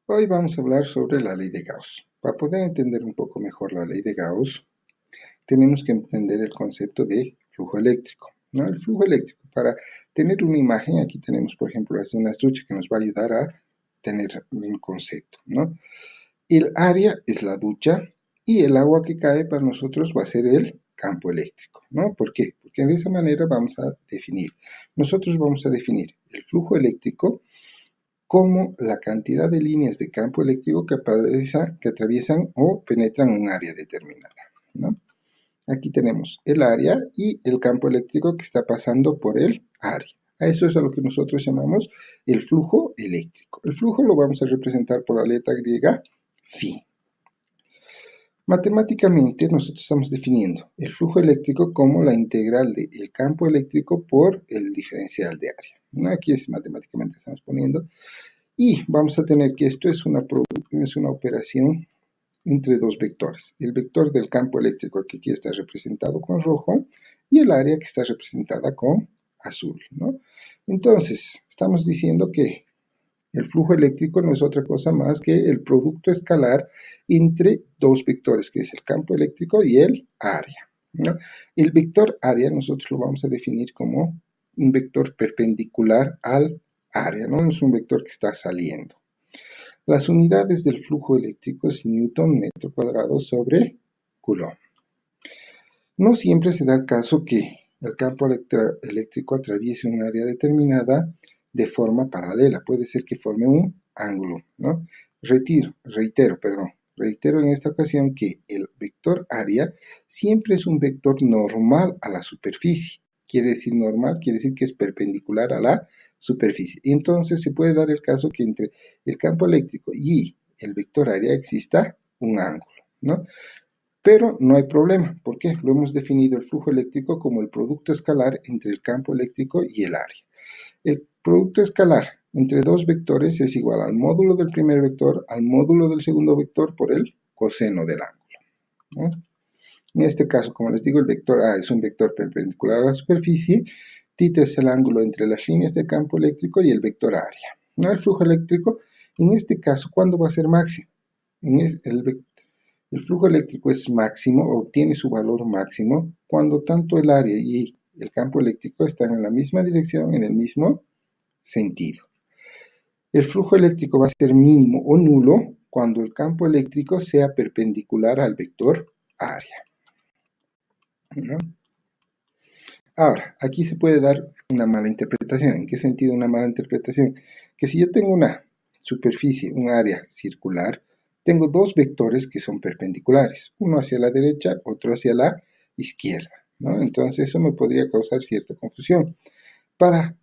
Hoy vamos a hablar sobre la ley de Gauss. Para poder entender un poco mejor la ley de Gauss, tenemos que entender el concepto de flujo eléctrico, ¿no? El flujo eléctrico, para tener una imagen, aquí tenemos, por ejemplo, una ducha que nos va a ayudar a tener un concepto, ¿no? El área es la ducha y el agua que cae para nosotros va a ser el campo eléctrico, ¿no? ¿Por qué? Porque de esa manera vamos a definir. Nosotros vamos a definir el flujo eléctrico como la cantidad de líneas de campo eléctrico que atraviesan o penetran un área determinada, ¿no? Aquí tenemos el área y el campo eléctrico que está pasando por el área. A eso es a lo que nosotros llamamos el flujo eléctrico. El flujo lo vamos a representar por la letra griega phi. Matemáticamente nosotros estamos definiendo el flujo eléctrico como la integral del campo eléctrico por el diferencial de área, ¿no? Aquí es matemáticamente estamos poniendo. Y vamos a tener que esto es una operación entre dos vectores. El vector del campo eléctrico que aquí está representado con rojo y el área que está representada con azul, ¿no? Entonces, estamos diciendo que el flujo eléctrico no es otra cosa más que el producto escalar entre dos vectores, que es el campo eléctrico y el área, ¿no? El vector área nosotros lo vamos a definir como un vector perpendicular al área, no es un vector que está saliendo. Las unidades del flujo eléctrico es Newton metro cuadrado sobre Coulomb. No siempre se da el caso que el campo eléctrico atraviese un área determinada de forma paralela. Puede ser que forme un ángulo, ¿no? Reitero en esta ocasión que el vector área siempre es un vector normal a la superficie. Quiere decir normal, quiere decir que es perpendicular a la superficie. Y entonces se puede dar el caso que entre el campo eléctrico y el vector área exista un ángulo, ¿no? Pero no hay problema, porque lo hemos definido el flujo eléctrico como el producto escalar entre el campo eléctrico y el área. El producto escalar entre dos vectores es igual al módulo del primer vector al módulo del segundo vector por el coseno del ángulo, ¿no? En este caso, como les digo, el vector A es un vector perpendicular a la superficie, θ es el ángulo entre las líneas de campo eléctrico y el vector área, ¿no? El flujo eléctrico, en este caso, ¿cuándo va a ser máximo? El flujo eléctrico es máximo, obtiene su valor máximo, cuando tanto el área y el campo eléctrico están en la misma dirección, en el mismo sentido. El flujo eléctrico va a ser mínimo o nulo cuando el campo eléctrico sea perpendicular al vector área, ¿no? Ahora, aquí se puede dar una mala interpretación. ¿En qué sentido una mala interpretación? Que si yo tengo una superficie, un área circular, tengo dos vectores que son perpendiculares, uno hacia la derecha, otro hacia la izquierda, ¿no? Entonces eso me podría causar cierta confusión. Para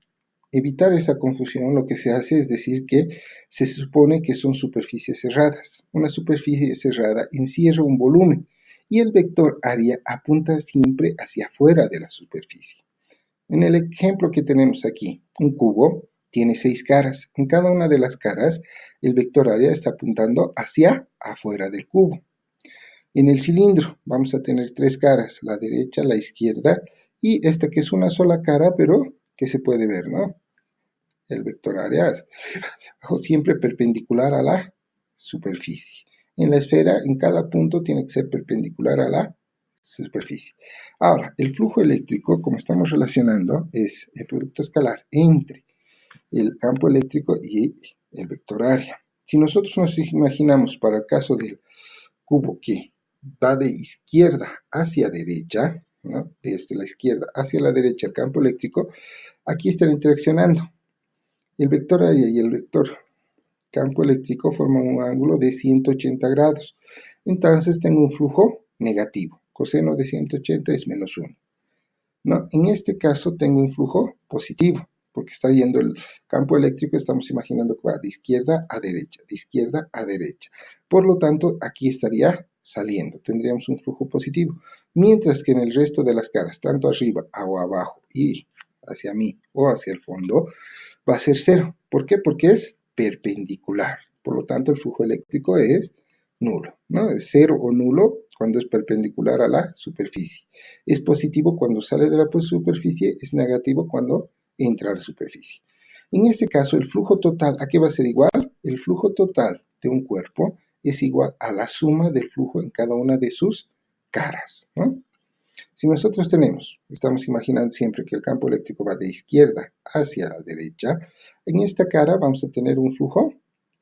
evitar esa confusión, lo que se hace es decir que se supone que son superficies cerradas. Una superficie cerrada encierra un volumen y el vector área apunta siempre hacia afuera de la superficie. En el ejemplo que tenemos aquí, un cubo tiene 6 caras. En cada una de las caras, el vector área está apuntando hacia afuera del cubo. En el cilindro vamos a tener 3 caras, la derecha, la izquierda y esta que es una sola cara, pero que se puede ver, ¿no? El vector área es siempre perpendicular a la superficie. En la esfera, en cada punto tiene que ser perpendicular a la superficie. Ahora, el flujo eléctrico, como estamos relacionando, es el producto escalar entre el campo eléctrico y el vector área. Si nosotros nos imaginamos para el caso del cubo que va de izquierda hacia derecha, ¿no? Desde la izquierda hacia la derecha el campo eléctrico, aquí están interaccionando. El vector área y el vector campo eléctrico forman un ángulo de 180 grados. Entonces tengo un flujo negativo. Coseno de 180 es menos 1. ¿No? En este caso tengo un flujo positivo, porque está yendo el campo eléctrico, estamos imaginando que va de izquierda a derecha, de izquierda a derecha. Por lo tanto, aquí estaría saliendo, tendríamos un flujo positivo. Mientras que en el resto de las caras, tanto arriba o abajo y hacia mí o hacia el fondo, va a ser cero. ¿Por qué? Porque es perpendicular. Por lo tanto, el flujo eléctrico es nulo, ¿no? Es cero o nulo cuando es perpendicular a la superficie. Es positivo cuando sale de la superficie, es negativo cuando entra a la superficie. En este caso, el flujo total, ¿a qué va a ser igual? El flujo total de un cuerpo es igual a la suma del flujo en cada una de sus caras, ¿no? Si nosotros estamos imaginando siempre que el campo eléctrico va de izquierda hacia la derecha, en esta cara vamos a tener un flujo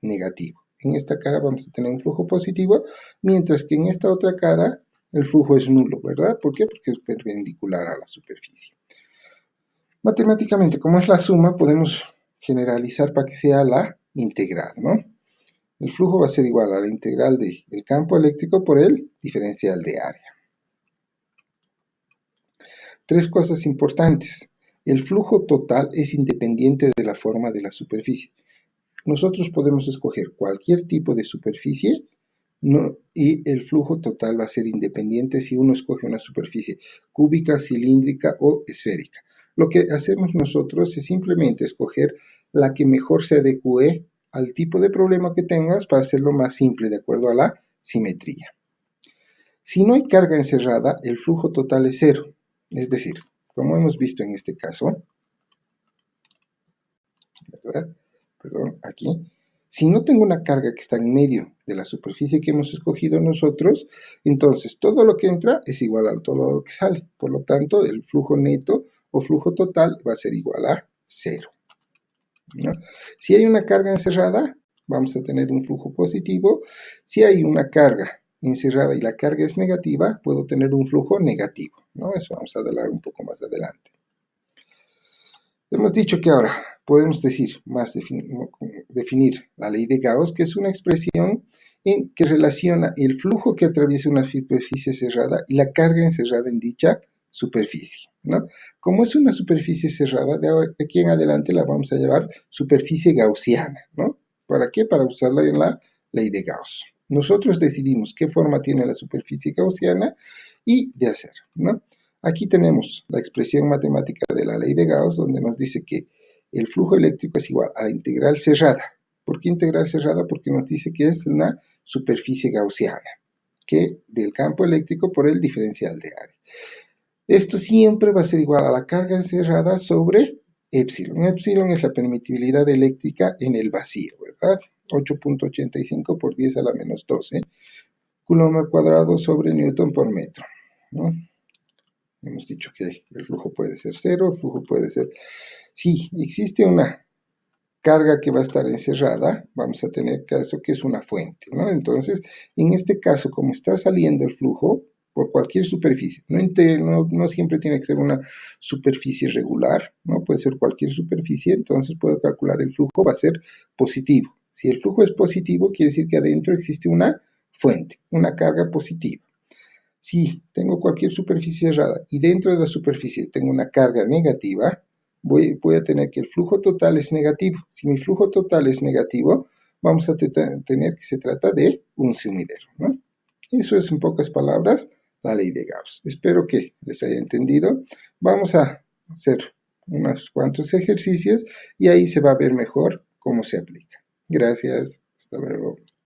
negativo. En esta cara vamos a tener un flujo positivo, mientras que en esta otra cara el flujo es nulo, ¿verdad? ¿Por qué? Porque es perpendicular a la superficie. Matemáticamente, como es la suma, podemos generalizar para que sea la integral, ¿no? El flujo va a ser igual a la integral del campo eléctrico por el diferencial de área. Tres cosas importantes. El flujo total es independiente de la forma de la superficie. Nosotros podemos escoger cualquier tipo de superficie, ¿no? Y el flujo total va a ser independiente si uno escoge una superficie cúbica, cilíndrica o esférica. Lo que hacemos nosotros es simplemente escoger la que mejor se adecue al tipo de problema que tengas para hacerlo más simple de acuerdo a la simetría. Si no hay carga encerrada, el flujo total es cero. Es decir, como hemos visto en este caso, ¿verdad? Perdón, aquí, si no tengo una carga que está en medio de la superficie que hemos escogido nosotros, entonces todo lo que entra es igual a todo lo que sale. Por lo tanto, el flujo neto o flujo total va a ser igual a cero, ¿no? Si hay una carga encerrada, vamos a tener un flujo positivo. Si hay una carga encerrada y la carga es negativa, puedo tener un flujo negativo, ¿no? Eso vamos a hablar un poco más adelante. Hemos dicho que ahora podemos definir la ley de Gauss, que es una expresión que relaciona el flujo que atraviesa una superficie cerrada y la carga encerrada en dicha superficie, ¿no? Como es una superficie cerrada, de aquí en adelante la vamos a llamar superficie gaussiana, ¿no? ¿Para qué? Para usarla en la ley de Gauss. Nosotros decidimos qué forma tiene la superficie gaussiana y de hacer, ¿no? Aquí tenemos la expresión matemática de la ley de Gauss, donde nos dice que el flujo eléctrico es igual a la integral cerrada. ¿Por qué integral cerrada? Porque nos dice que es una superficie gaussiana, que del campo eléctrico por el diferencial de área. Esto siempre va a ser igual a la carga encerrada sobre epsilon. Epsilon es la permitibilidad eléctrica en el vacío, ¿verdad? 8.85 por 10 a la menos 12 coulomb al cuadrado sobre newton por metro, ¿no? Hemos dicho que el flujo puede ser cero, el flujo puede ser... Si existe una carga que va a estar encerrada, vamos a tener caso que es una fuente, ¿no? Entonces, en este caso, como está saliendo el flujo por cualquier superficie, no siempre tiene que ser una superficie regular, ¿no? Puede ser cualquier superficie, entonces puedo calcular el flujo, va a ser positivo. Si el flujo es positivo, quiere decir que adentro existe una fuente, una carga positiva. Si tengo cualquier superficie cerrada y dentro de la superficie tengo una carga negativa, voy a tener que el flujo total es negativo. Si mi flujo total es negativo, vamos a tener que se trata de un sumidero, ¿no? Eso es en pocas palabras la ley de Gauss. Espero que les haya entendido. Vamos a hacer unos cuantos ejercicios y ahí se va a ver mejor cómo se aplica. Gracias. Hasta luego.